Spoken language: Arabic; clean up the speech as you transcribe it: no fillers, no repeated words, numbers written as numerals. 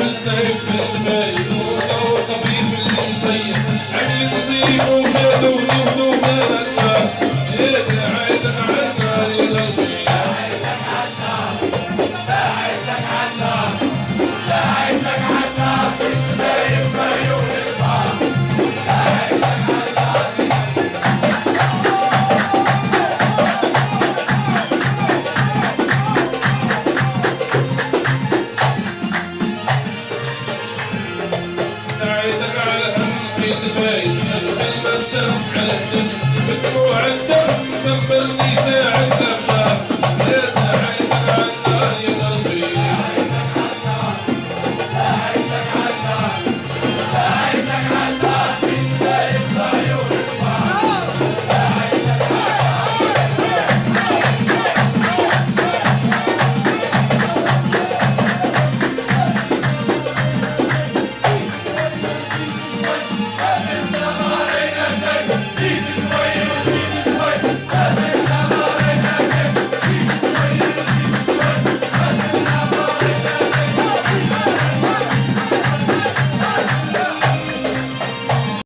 السيف الزباين وطبيب اللي يصيح عمل تصيب وزادوني ودوما النار ابعدك عنا يا قلبي بعدك عنا بعدك عنا بعدك عنا في الزباين بعيون البحر بعدك سبايل سلم المبسم على الدم بدموع الدم صبرني